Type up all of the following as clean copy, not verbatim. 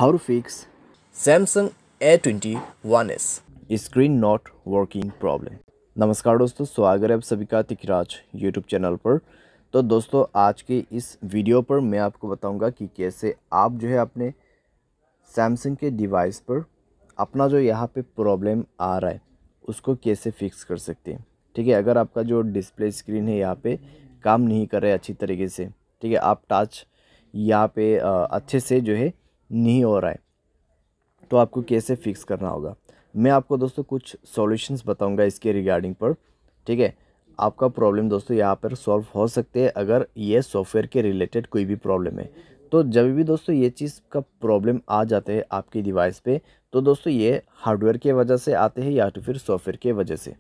How to fix Samsung A21s। Screen not working problem. नमस्कार दोस्तों, स्वागत है आप सभी का तिकराज यूट्यूब चैनल पर। तो दोस्तों, आज के इस वीडियो पर मैं आपको बताऊंगा कि कैसे आप जो है अपने सैमसंग के डिवाइस पर अपना जो यहाँ पे प्रॉब्लम आ रहा है उसको कैसे फिक्स कर सकते हैं। ठीक है, अगर आपका जो डिस्प्ले स्क्रीन है यहाँ पे काम नहीं कर रहा है अच्छी तरीके से, ठीक है, आप टच यहाँ पे अच्छे से जो है नहीं हो रहा है, तो आपको कैसे फिक्स करना होगा। मैं आपको दोस्तों कुछ सॉल्यूशंस बताऊंगा इसके रिगार्डिंग पर। ठीक है, आपका प्रॉब्लम दोस्तों यहाँ पर सॉल्व हो सकते हैं अगर ये सॉफ्टवेयर के रिलेटेड कोई भी प्रॉब्लम है। तो जब भी दोस्तों ये चीज़ का प्रॉब्लम आ जाते हैं आपके डिवाइस पे, तो दोस्तों ये हार्डवेयर के वजह से आते हैं या तो फिर सॉफ्टवेयर के वजह से।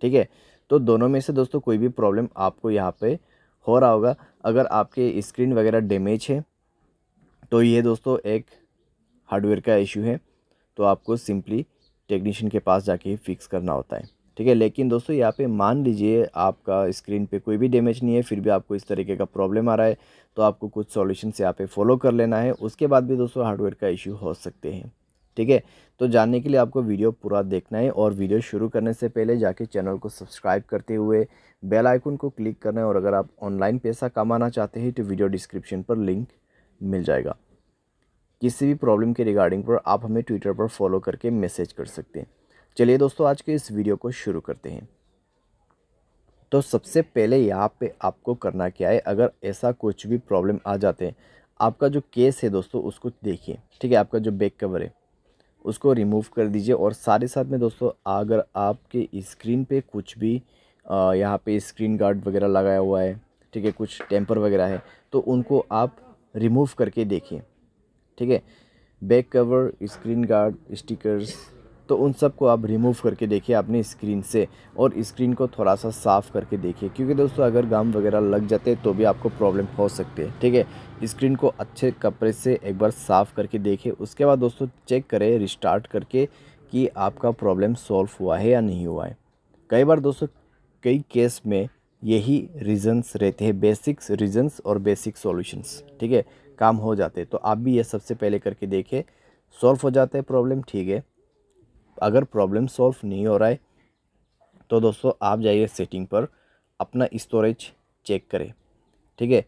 ठीक है, तो दोनों में से दोस्तों कोई भी प्रॉब्लम आपको यहाँ पे हो रहा होगा। अगर आपके स्क्रीन वगैरह डैमेज है तो ये दोस्तों एक हार्डवेयर का इशू है, तो आपको सिंपली टेक्नीशियन के पास जाके फिक्स करना होता है। ठीक है, लेकिन दोस्तों यहाँ पे मान लीजिए आपका स्क्रीन पे कोई भी डैमेज नहीं है, फिर भी आपको इस तरीके का प्रॉब्लम आ रहा है, तो आपको कुछ सॉल्यूशंस यहाँ पे फॉलो कर लेना है। उसके बाद भी दोस्तों हार्डवेयर का इशू हो सकते हैं। ठीक है, तो जानने के लिए आपको वीडियो पूरा देखना है और वीडियो शुरू करने से पहले जाके चैनल को सब्सक्राइब करते हुए बेल आइकन को क्लिक करना है। और अगर आप ऑनलाइन पैसा कमाना चाहते हैं तो वीडियो डिस्क्रिप्शन पर लिंक मिल जाएगा। किसी भी प्रॉब्लम के रिगार्डिंग पर आप हमें ट्विटर पर फॉलो करके मैसेज कर सकते हैं। चलिए दोस्तों, आज के इस वीडियो को शुरू करते हैं। तो सबसे पहले यहाँ पे आपको करना क्या है, अगर ऐसा कुछ भी प्रॉब्लम आ जाते हैं, आपका जो केस है दोस्तों उसको देखिए। ठीक है, आपका जो बैक कवर है उसको रिमूव कर दीजिए। और साथ साथ में दोस्तों, अगर आपके स्क्रीन पे कुछ भी यहाँ पे स्क्रीन गार्ड वगैरह लगाया हुआ है, ठीक है, कुछ टेम्पर वगैरह है, तो उनको आप रिमूव करके देखिए। ठीक है, back cover, screen guard, stickers, तो उन सब को आप रिमूव करके देखिए अपनी स्क्रीन से, और स्क्रीन को थोड़ा सा साफ़ करके देखिए, क्योंकि दोस्तों अगर गम वगैरह लग जाते हैं तो भी आपको प्रॉब्लम हो सकती है। ठीक है, स्क्रीन को अच्छे कपड़े से एक बार साफ़ करके देखिए। उसके बाद दोस्तों चेक करें रिस्टार्ट करके कि आपका प्रॉब्लम सॉल्व हुआ है या नहीं हुआ है। कई बार दोस्तों कई केस में यही रीज़न्स रहते हैं, बेसिक्स रीज़न्स और बेसिक सॉल्यूशंस। ठीक है, काम हो जाते हैं, तो आप भी ये सबसे पहले करके देखें। सॉल्व हो जाता है प्रॉब्लम, ठीक है। अगर प्रॉब्लम सॉल्व नहीं हो रहा है तो दोस्तों आप जाइए सेटिंग पर, अपना स्टोरेज चेक करें। ठीक है,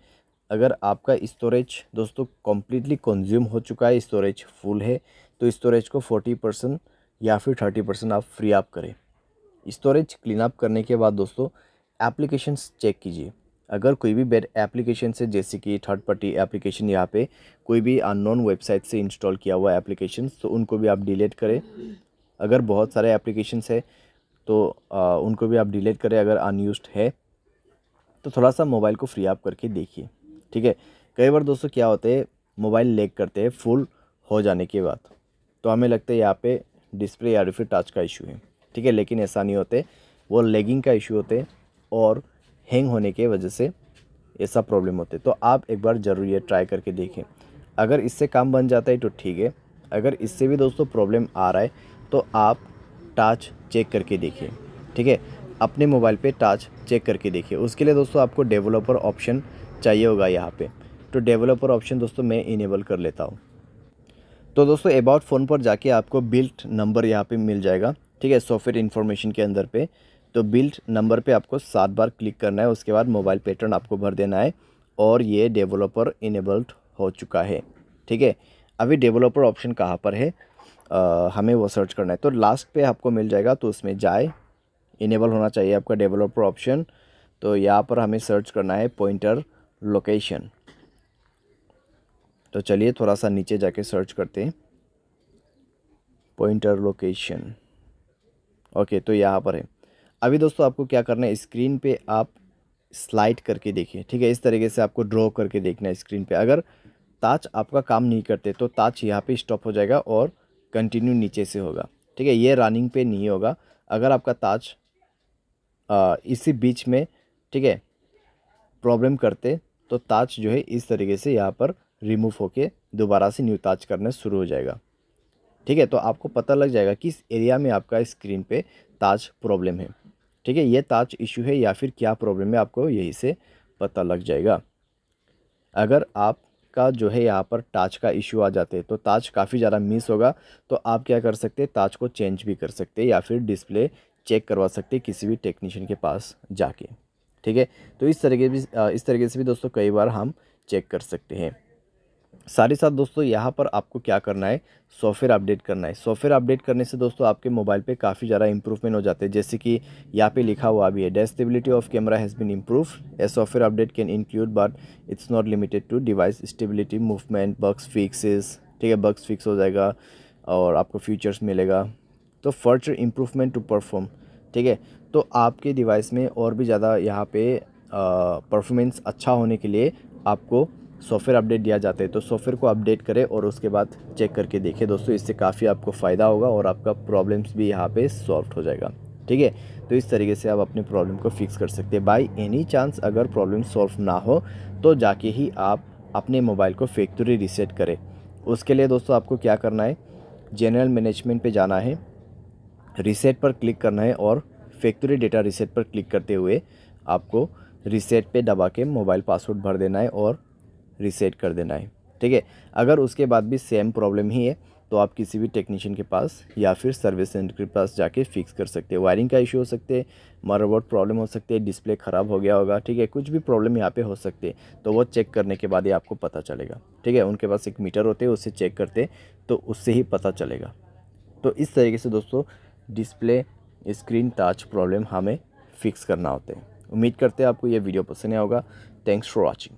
अगर आपका स्टोरेज दोस्तों कम्प्लीटली कंज्यूम हो चुका है, स्टोरेज फुल है, तो स्टोरेज को 40% या फिर 30% आप फ्री अप करें। स्टोरेज क्लीन अप करने के बाद दोस्तों एप्लीकेशंस चेक कीजिए। अगर कोई भी बैड एप्लीकेशन से, जैसे कि थर्ड पार्टी एप्लीकेशन, यहाँ पे कोई भी अननोन वेबसाइट से इंस्टॉल किया हुआ एप्लीकेशंस, तो उनको भी आप डिलीट करें। अगर बहुत सारे एप्लीकेशंस है तो उनको भी आप डिलीट करें। अगर अनयूज्ड है तो थोड़ा सा मोबाइल को फ्री अप करके देखिए। ठीक है, कई बार दोस्तों क्या होते हैं, मोबाइल लैग करते हैं फुल हो जाने के बाद, तो हमें लगता है यहाँ पे डिस्प्ले या फिर टच का इशू है। ठीक है, लेकिन ऐसा नहीं होते, वो लैगिंग का इशू होते और हैंग होने के वजह से ऐसा प्रॉब्लम होते। तो आप एक बार ज़रूर ये ट्राई करके देखें। अगर इससे काम बन जाता है तो ठीक है, अगर इससे भी दोस्तों प्रॉब्लम आ रहा है तो आप टच चेक करके देखिए। ठीक है, अपने मोबाइल पे टच चेक करके देखिए। उसके लिए दोस्तों आपको डेवलपर ऑप्शन चाहिए होगा यहाँ पे, तो डेवलपर ऑप्शन दोस्तों मैं इनेबल कर लेता हूँ। तो दोस्तों अबाउट फ़ोन पर जाके आपको बिल्ड नंबर यहाँ पे मिल जाएगा। ठीक है, सॉफ्टवेयर इन्फॉर्मेशन के अंदर पे, तो बिल्ड नंबर पे आपको 7 बार क्लिक करना है। उसके बाद मोबाइल पैटर्न आपको भर देना है और ये डेवलपर इनेबल्ड हो चुका है। ठीक है, अभी डेवलपर ऑप्शन कहाँ पर है, हमें वो सर्च करना है। तो लास्ट पे आपको मिल जाएगा, तो उसमें जाए, इनेबल होना चाहिए आपका डेवलपर ऑप्शन। तो यहाँ पर हमें सर्च करना है पॉइंटर लोकेशन। तो चलिए थोड़ा सा नीचे जाके सर्च करते हैं, पॉइंटर लोकेशन। ओके, तो यहाँ पर है। अभी दोस्तों आपको क्या करना है, स्क्रीन पे आप स्लाइड करके देखिए। ठीक है, इस तरीके से आपको ड्रॉ करके देखना है स्क्रीन पे। अगर ताज आपका काम नहीं करते तो ताज यहाँ पे स्टॉप हो जाएगा और कंटिन्यू नीचे से होगा। ठीक है, ये रनिंग पे नहीं होगा। अगर आपका ताज इसी बीच में, ठीक है, प्रॉब्लम करते तो ताज जो है इस तरीके से यहाँ पर रिमूव होके दोबारा से न्यू ताज करना शुरू हो जाएगा। ठीक है, तो आपको पता लग जाएगा किस एरिया में आपका स्क्रीन पे ताज प्रॉब्लम है। ठीक है, ये ताज इशू है या फिर क्या प्रॉब्लम है, आपको यहीं से पता लग जाएगा। अगर आप का जो है यहाँ पर टाच का इशू आ जाते हैं, तो टाच काफ़ी ज़्यादा मिस होगा। तो आप क्या कर सकते हैं, टाच को चेंज भी कर सकते हैं या फिर डिस्प्ले चेक करवा सकते हैं किसी भी टेक्नीशियन के पास जाके। ठीक है, तो इस तरीके से भी दोस्तों कई बार हम चेक कर सकते हैं। साथ ही साथ दोस्तों यहाँ पर आपको क्या करना है, सॉफ्टवेयर अपडेट करना है। सॉफ्टवेयर अपडेट करने से दोस्तों आपके मोबाइल पे काफ़ी ज़्यादा इंप्रूवमेंट हो जाते हैं। जैसे कि यहाँ पे लिखा हुआ भी है, the stability of camera has been improve. A software update can include but it's not limited to device stability, movement, bugs fixes. ठीक है, बग्स फिक्स हो जाएगा और आपको फीचर्स मिलेगा। तो फर्दर इम्प्रूवमेंट टू परफॉर्म। ठीक है, तो आपके डिवाइस में और भी ज़्यादा यहाँ पे परफॉर्मेंस अच्छा होने के लिए आपको सॉफ्टवेयर अपडेट दिया जाता है। तो सॉफ्टवेयर को अपडेट करें और उसके बाद चेक करके देखें दोस्तों, इससे काफ़ी आपको फ़ायदा होगा और आपका प्रॉब्लम्स भी यहाँ पे सॉल्व हो जाएगा। ठीक है, तो इस तरीके से आप अपने प्रॉब्लम को फिक्स कर सकते हैं। बाय एनी चांस अगर प्रॉब्लम सॉल्व ना हो तो जाके ही आप अपने मोबाइल को फैक्ट्री रीसेट करें। उसके लिए दोस्तों आपको क्या करना है, जनरल मैनेजमेंट पे जाना है, रीसेट पर क्लिक करना है और फैक्ट्री डेटा रीसेट पर क्लिक करते हुए आपको रीसेट पे दबा के मोबाइल पासवर्ड भर देना है और रीसेट कर देना है। ठीक है, अगर उसके बाद भी सेम प्रॉब्लम ही है तो आप किसी भी टेक्नीशियन के पास या फिर सर्विस सेंटर के पास जाके फिक्स कर सकते हैं। वायरिंग का इशू हो सकते हैं, मदरबोर्ड प्रॉब्लम हो सकती है, डिस्प्ले ख़राब हो गया होगा। ठीक है, कुछ भी प्रॉब्लम यहाँ पे हो सकते हैं, तो वो चेक करने के बाद ही आपको पता चलेगा। ठीक है, उनके पास एक मीटर होते हैं, उससे चेक करते तो उससे ही पता चलेगा। तो इस तरीके से दोस्तों डिस्प्ले स्क्रीन टच प्रॉब्लम हमें फिक्स करना होता है। उम्मीद करते हैं आपको ये वीडियो पसंद आया होगा। Thanks for watching.